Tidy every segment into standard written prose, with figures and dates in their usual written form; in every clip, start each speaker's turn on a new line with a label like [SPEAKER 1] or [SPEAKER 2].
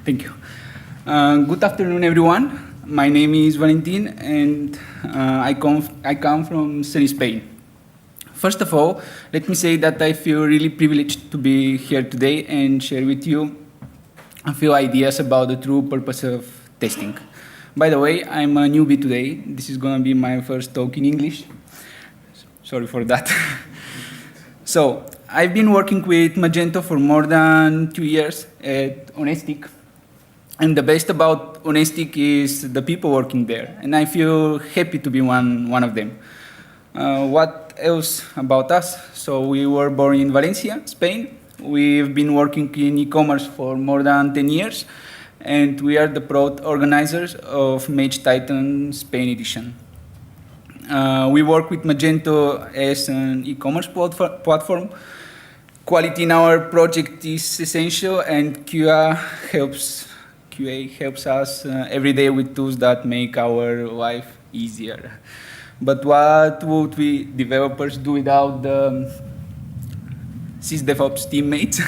[SPEAKER 1] Thank you. Good afternoon, everyone. My name is Valentin, and I come from sunny Spain. First of all, let me say that I feel really privileged to be here today and share with you a few ideas about the true purpose of testing. By the way, I'm a newbie today. This is going to be my first talk in English. Sorry for that. So, I've been working with Magento for more than 2 years at Onestic. And the best about Onestic is the people working there. And I feel happy to be one of them. What else about us? So we were born in Valencia, Spain. We've been working in e-commerce for more than 10 years. And we are the proud organizers of Mage Titan Spain edition. We work with Magento as an e-commerce platform. Quality in our project is essential, and QA helps us every day with tools that make our life easier. But what would we developers do without the SysDevOps teammates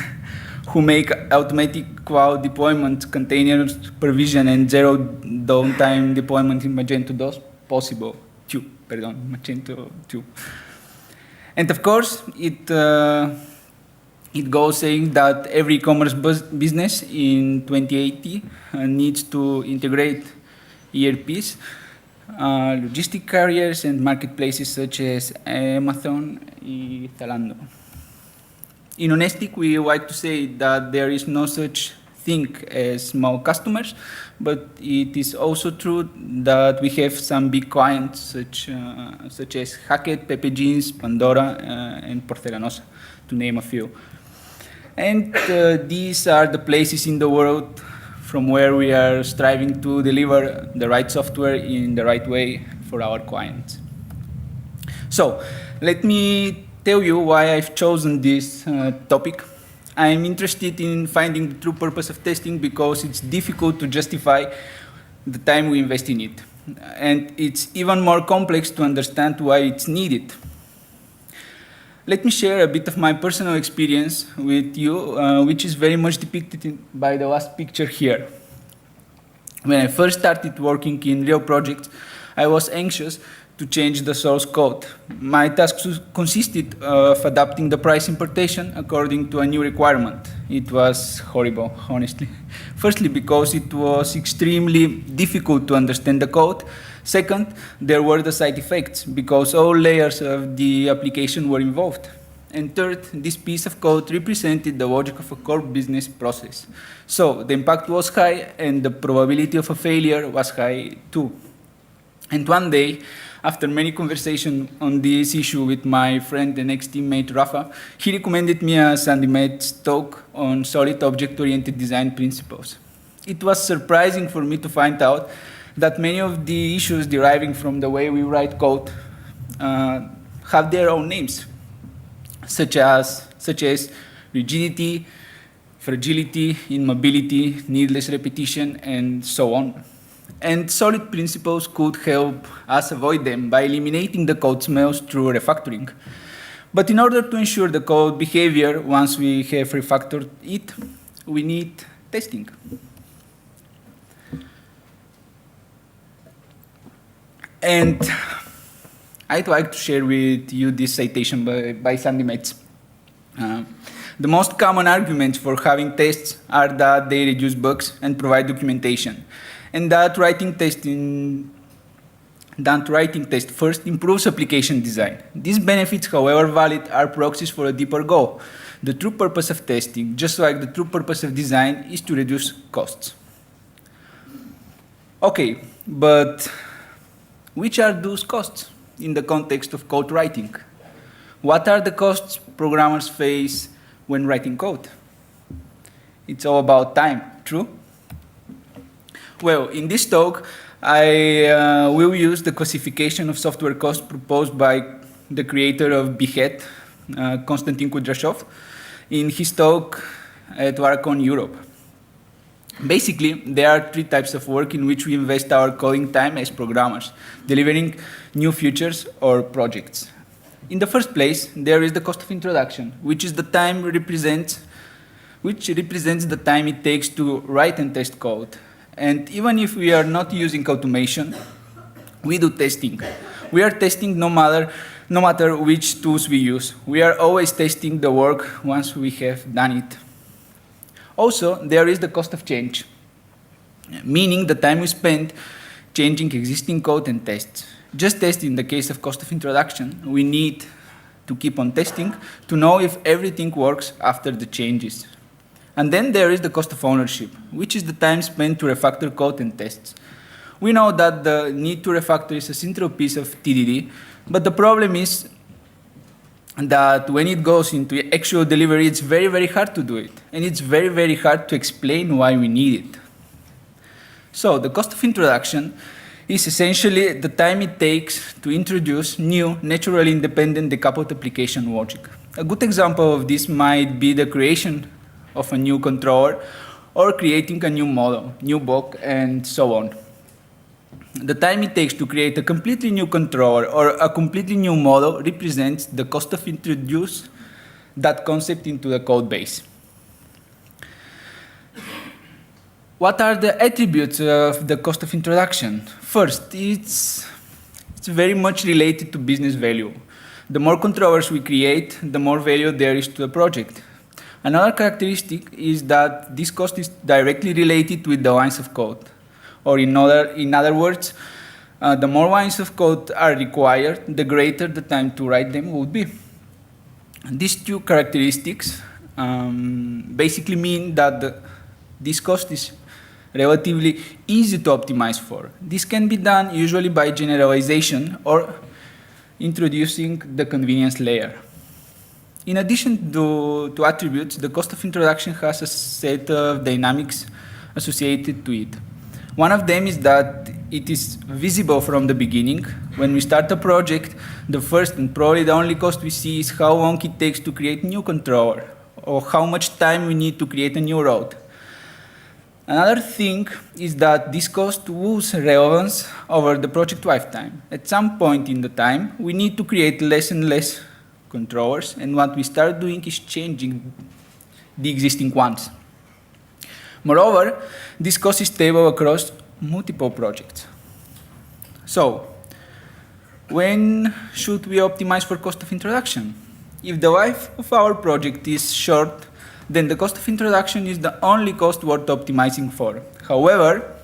[SPEAKER 1] who make automatic cloud deployment, containers provision, and zero downtime deployment in Magento 2 possible? Magento 2. And of course, it goes saying that every e-commerce business in 2080 needs to integrate ERPs, logistic carriers, and marketplaces such as Amazon and Zalando. In Onestic, we like to say that there is no such thing as small customers, but it is also true that we have some big clients such as Hackett, Pepe Jeans, Pandora, and Porcelanosa, to name a few. And these are the places in the world from where we are striving to deliver the right software in the right way for our clients. So, let me tell you why I've chosen this topic. I'm interested in finding the true purpose of testing because it's difficult to justify the time we invest in it. And it's even more complex to understand why it's needed. Let me share a bit of my personal experience with you, which is very much depicted by the last picture here. When I first started working in real projects, I was anxious to change the source code. My task consisted of adapting the price importation according to a new requirement. It was horrible, honestly. Firstly, because it was extremely difficult to understand the code. Second, there were the side effects, because all layers of the application were involved. And third, this piece of code represented the logic of a core business process. So the impact was high, and the probability of a failure was high too. And one day, after many conversations on this issue with my friend and ex-teammate Rafa, he recommended me a Sandi Metz talk on solid object-oriented design principles. It was surprising for me to find out that many of the issues deriving from the way we write code have their own names, such as rigidity, fragility, immobility, needless repetition, and so on. And solid principles could help us avoid them by eliminating the code smells through refactoring. But in order to ensure the code behavior once we have refactored it, we need testing. And I'd like to share with you this citation by Sandi Metz. The most common arguments for having tests are that they reduce bugs and provide documentation, and that writing test first improves application design. These benefits, however valid, are proxies for a deeper goal. The true purpose of testing, just like the true purpose of design, is to reduce costs. Okay, but which are those costs in the context of code writing? What are the costs programmers face when writing code? It's all about time, true? Well, in this talk, I will use the classification of software costs proposed by the creator of Behead, Konstantin Kudrashov, in his talk at Warcon Europe. Basically, there are 3 types of work in which we invest our coding time as programmers, delivering new features or projects. In the first place, there is the cost of introduction, which is the time represents which represents the time it takes to write and test code. And even if we are not using automation, we do testing. We are testing no matter which tools we use. We are always testing the work once we have done it. Also, there is the cost of change, meaning the time we spend changing existing code and tests. Just as in the case of cost of introduction, we need to keep on testing to know if everything works after the changes. And then there is the cost of ownership, which is the time spent to refactor code and tests. We know that the need to refactor is a central piece of TDD, but the problem is that when it goes into actual delivery, it's very, very hard to do it. And it's very, very hard to explain why we need it. So the cost of introduction is essentially the time it takes to introduce new, naturally independent decoupled application logic. A good example of this might be the creation of a new controller or creating a new model, new block, and so on. The time it takes to create a completely new controller or a completely new model represents the cost of introduce that concept into the code base. What are the attributes of the cost of introduction? First, it's very much related to business value. The more controllers we create, the more value there is to the project. Another characteristic is that this cost is directly related with the lines of code. Or in other words, the more lines of code are required, the greater the time to write them would be. These two characteristics basically mean that this cost is relatively easy to optimize for. This can be done usually by generalization or introducing the convenience layer. In addition to attributes, the cost of introduction has a set of dynamics associated to it. One of them is that it is visible from the beginning. When we start a project, the first and probably the only cost we see is how long it takes to create a new controller or how much time we need to create a new route. Another thing is that this cost loses relevance over the project lifetime. At some point in the time, we need to create less and less controllers, and what we start doing is changing the existing ones. Moreover, this cost is stable across multiple projects. So, when should we optimize for cost of introduction? If the life of our project is short, then the cost of introduction is the only cost worth optimizing for. However,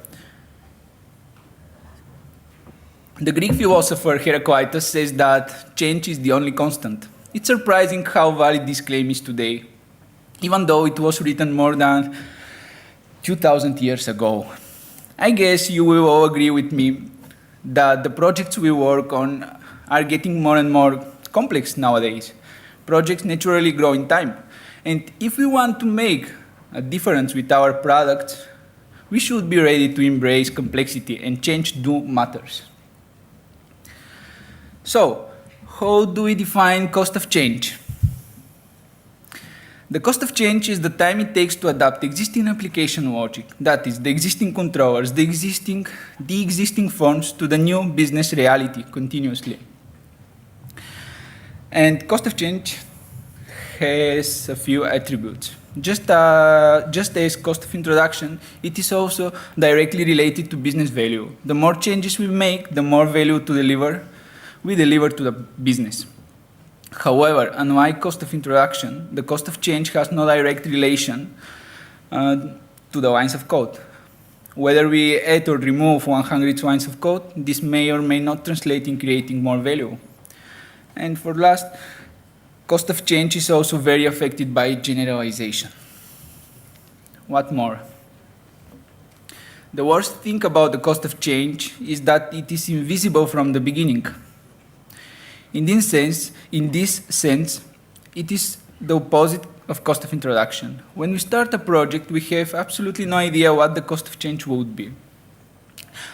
[SPEAKER 1] the Greek philosopher Heraclitus says that change is the only constant. It's surprising how valid this claim is today, even though it was written more than 2,000 years ago. I guess you will all agree with me that the projects we work on are getting more and more complex nowadays. Projects naturally grow in time. And if we want to make a difference with our products, we should be ready to embrace complexity, and change do matters. So, how do we define cost of change? The cost of change is the time it takes to adapt existing application logic, that is, the existing controllers, the existing forms to the new business reality continuously. And cost of change has a few attributes. Just as cost of introduction, it is also directly related to business value. The more changes we make, the more value we deliver to the business. However, unlike cost of introduction, the cost of change has no direct relation to the lines of code. Whether we add or remove 100 lines of code, this may or may not translate in creating more value. And for last, cost of change is also very affected by generalization. What more? The worst thing about the cost of change is that it is invisible from the beginning. In this sense, it is the opposite of cost of introduction. When we start a project, we have absolutely no idea what the cost of change would be.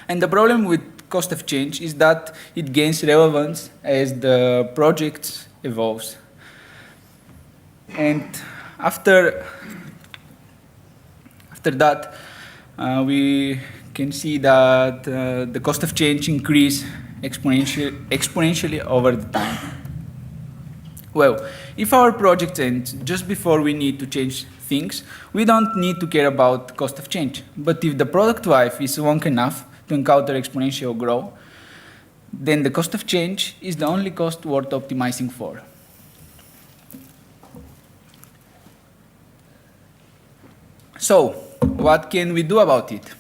[SPEAKER 1] And the problem with cost of change is that it gains relevance as the project evolves. And after that, we can see that the cost of change increase exponentially over the time. Well, if our project ends just before we need to change things, we don't need to care about cost of change. But if the product life is long enough to encounter exponential growth, then the cost of change is the only cost worth optimizing for. So, what can we do about it?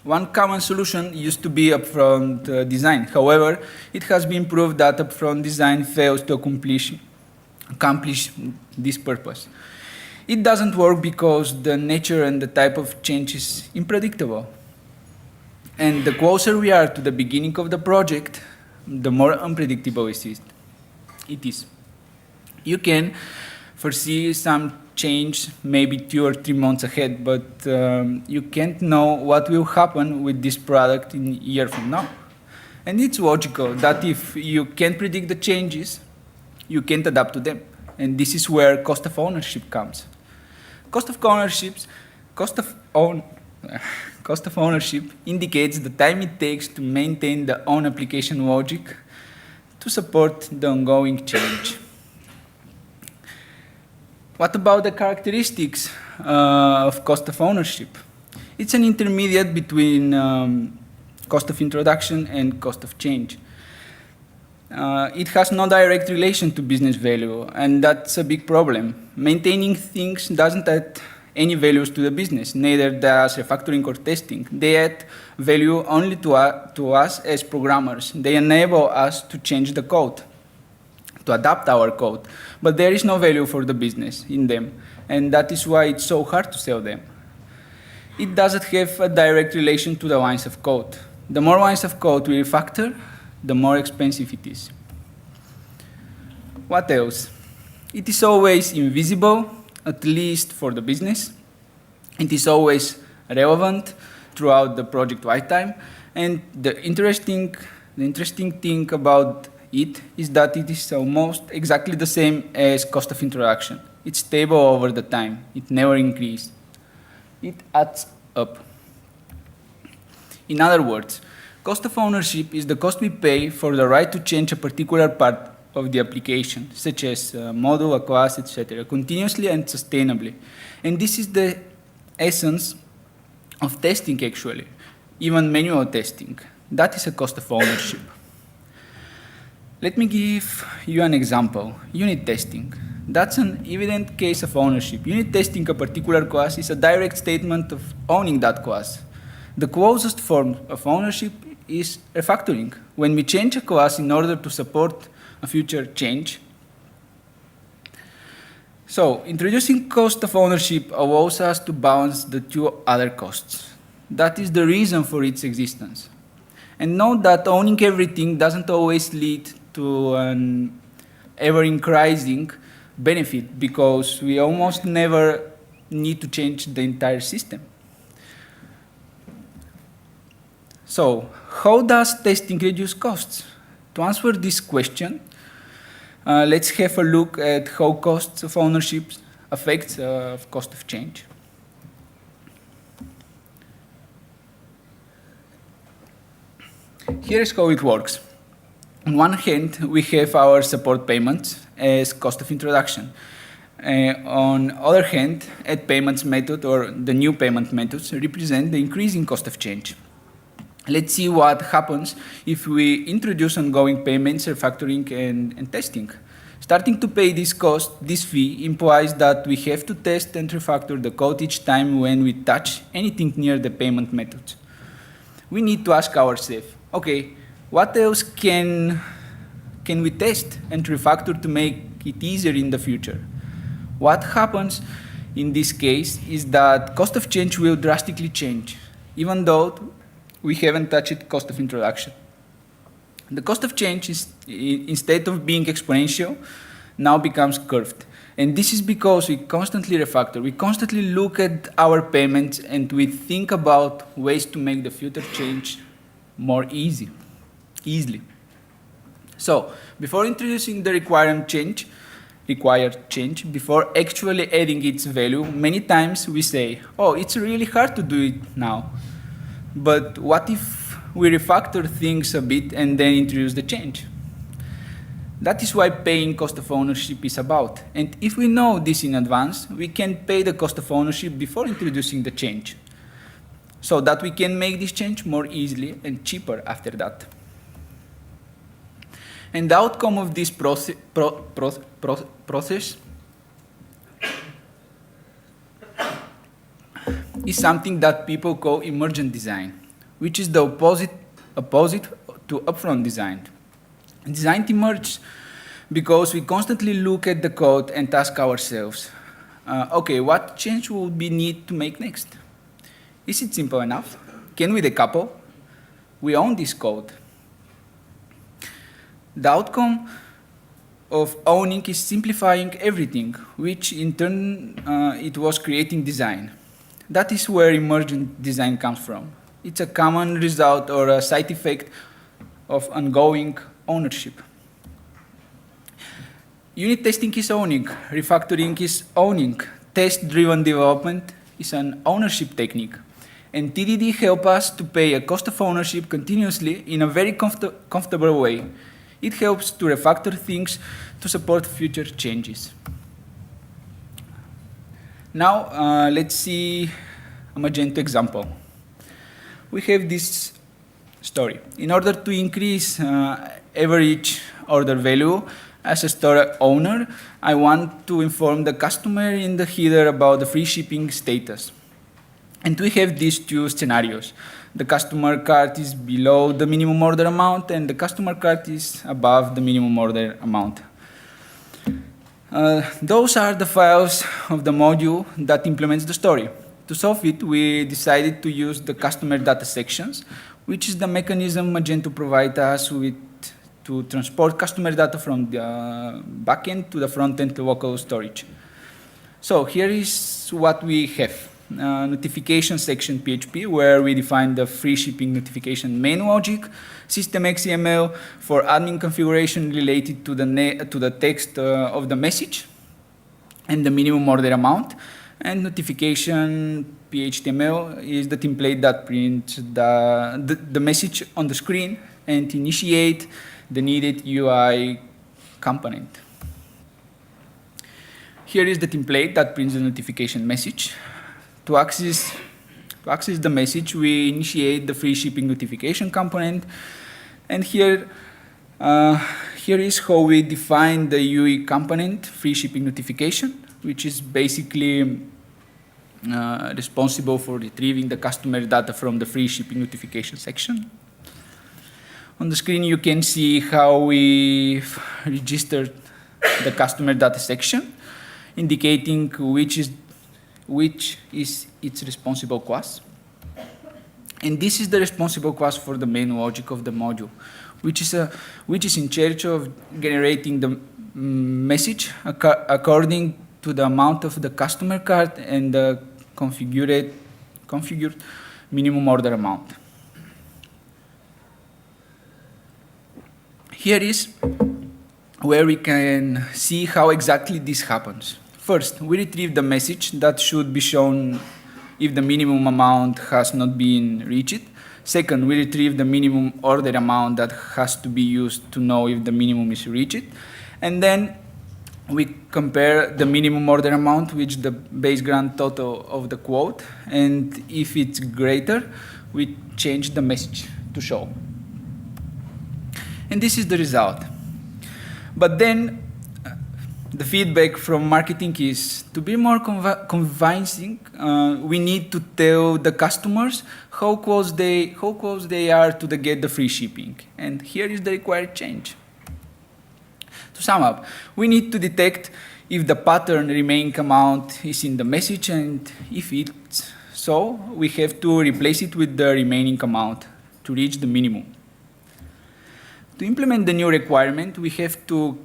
[SPEAKER 1] One common solution used to be upfront design. However, it has been proved that upfront design fails to accomplish this purpose. It doesn't work because the nature and the type of change is unpredictable. And the closer we are to the beginning of the project, the more unpredictable it is. You can foresee some change maybe 2 or 3 months ahead, but you can't know what will happen with this product in a year from now. And it's logical that if you can't predict the changes, you can't adapt to them. And this is where cost of ownership comes. Cost of ownership indicates the time it takes to maintain the own application logic to support the ongoing change. What about the characteristics of cost of ownership? It's an intermediate between cost of introduction and cost of change. It has no direct relation to business value, and that's a big problem. Maintaining things doesn't add any values to the business, neither does refactoring or testing. They add value only to us as programmers. They enable us to change the code, to adapt our code, but there is no value for the business in them, and that is why it's so hard to sell them. It doesn't have a direct relation to the lines of code. The more lines of code we refactor, the more expensive it is. What else? It is always invisible, at least for the business. It is always relevant throughout the project lifetime, and the interesting thing about it is that it is almost exactly the same as cost of introduction. It's stable over the time. It never increases. It adds up. In other words, cost of ownership is the cost we pay for the right to change a particular part of the application, such as a module, a class, etc., continuously and sustainably. And this is the essence of testing, actually, even manual testing. That is a cost of ownership. Let me give you an example. Unit testing. That's an evident case of ownership. Unit testing a particular class is a direct statement of owning that class. The closest form of ownership is refactoring. When we change a class in order to support a future change. So, introducing cost of ownership allows us to balance the two other costs. That is the reason for its existence. And note that owning everything doesn't always lead to an ever-increasing benefit, because we almost never need to change the entire system. So, how does testing reduce costs? To answer this question, let's have a look at how costs of ownership affects cost of change. Here is how it works. On one hand, we have our support payments as cost of introduction. On the other hand, add payments method or the new payment methods represent the increasing cost of change. Let's see what happens if we introduce ongoing payments, refactoring, and testing. Starting to pay this cost, this fee, implies that we have to test and refactor the code each time when we touch anything near the payment methods. We need to ask ourselves, okay, what else can we test and refactor to make it easier in the future? What happens in this case is that cost of change will drastically change, even though we haven't touched cost of introduction. The cost of change is, instead of being exponential, now becomes curved. And this is because we constantly refactor, we constantly look at our payments, and we think about ways to make the future change more easily. So, before introducing the required change, before actually adding its value, many times we say, oh, it's really hard to do it now. But what if we refactor things a bit and then introduce the change? That is why paying cost of ownership is about. And if we know this in advance, we can pay the cost of ownership before introducing the change, so that we can make this change more easily and cheaper after that. And the outcome of this process is something that people call Emergent Design, which is the opposite to Upfront Design. Design emerges because we constantly look at the code and ask ourselves, okay, what change will we need to make next? Is it simple enough? Can we decouple? We own this code. The outcome of owning is simplifying everything, which in turn it was creating design. That is where Emergent Design comes from. It's a common result or a side effect of ongoing ownership. Unit testing is owning, refactoring is owning, test-driven development is an ownership technique, and TDD helps us to pay a cost of ownership continuously in a very comfortable way. It helps to refactor things to support future changes. Now, let's see a Magento example. We have this story. In order to increase average order value, as a store owner, I want to inform the customer in the header about the free shipping status. And we have these two scenarios. The customer cart is below the minimum order amount, and the customer cart is above the minimum order amount. Those are the files of the module that implements the story. To solve it, we decided to use the customer data sections, which is the mechanism Magento provides us with to transport customer data from the backend to the front-end local storage. So here is what we have. Notification section PHP, where we define the free shipping notification main logic, system XML for admin configuration related to the text of the message and the minimum order amount, and notification PHTML is the template that prints the message on the screen and initiate the needed UI component. Here is the template that prints the notification message. To access the message, we initiate the free shipping notification component, and here is how we define the UI component, free shipping notification, which is basically responsible for retrieving the customer data from the free shipping notification section. On the screen, you can see how we registered the customer data section, indicating which is its responsible class. And this is the responsible class for the main logic of the module, which is in charge of generating the message according to the amount of the customer card and the configured minimum order amount. Here is where we can see how exactly this happens. First, we retrieve the message that should be shown if the minimum amount has not been reached. Second, we retrieve the minimum order amount that has to be used to know if the minimum is reached. And then we compare the minimum order amount with the base grand total of the quote. And if it's greater, we change the message to show. And this is the result. But then the feedback from marketing is to be more convincing. We need to tell the customers how close they are to get the free shipping. And here is the required change. To sum up, we need to detect if the pattern remaining amount is in the message, and if it's so, we have to replace it with the remaining amount to reach the minimum. To implement the new requirement, we have to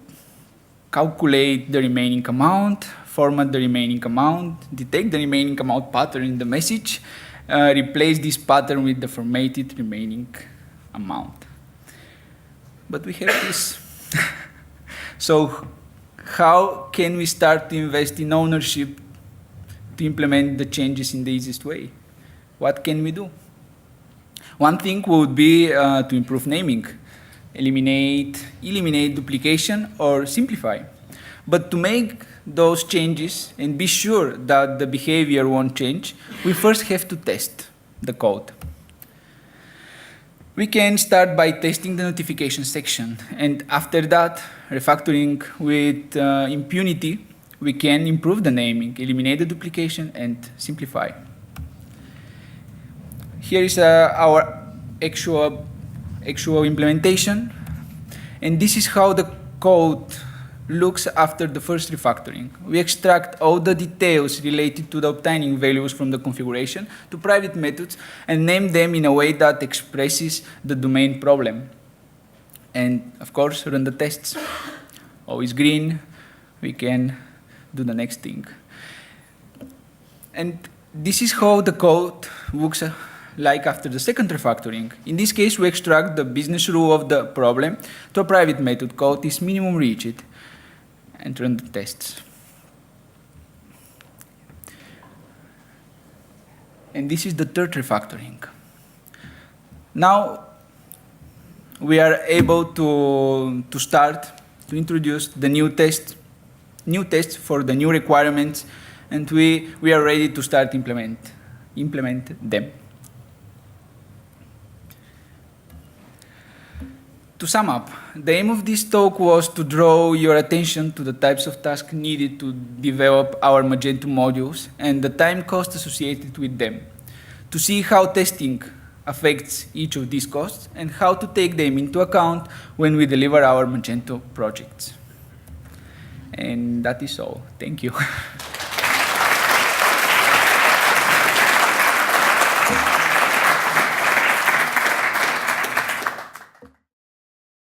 [SPEAKER 1] calculate the remaining amount, format the remaining amount, detect the remaining amount pattern in the message, replace this pattern with the formatted remaining amount. But we have this. So how can we start to invest in ownership to implement the changes in the easiest way? What can we do? One thing would be to improve naming. eliminate duplication, or simplify. But to make those changes and be sure that the behavior won't change, we first have to test the code. We can start by testing the notification section, and after that, refactoring with impunity, we can improve the naming, eliminate the duplication, and simplify. Here is our actual implementation, and this is how the code looks after the first refactoring. We extract all the details related to the obtaining values from the configuration to private methods and name them in a way that expresses the domain problem. And of course, run the tests. Always green, we can do the next thing. And this is how the code looks like after the second refactoring. In this case, we extract the business rule of the problem to a private method called is minimum reached, and run the tests. And this is the third refactoring. Now we are able to start to introduce the new tests for the new requirements, and we are ready to start implement them. To sum up, the aim of this talk was to draw your attention to the types of tasks needed to develop our Magento modules and the time cost associated with them, to see how testing affects each of these costs and how to take them into account when we deliver our Magento projects. And that is all. Thank you.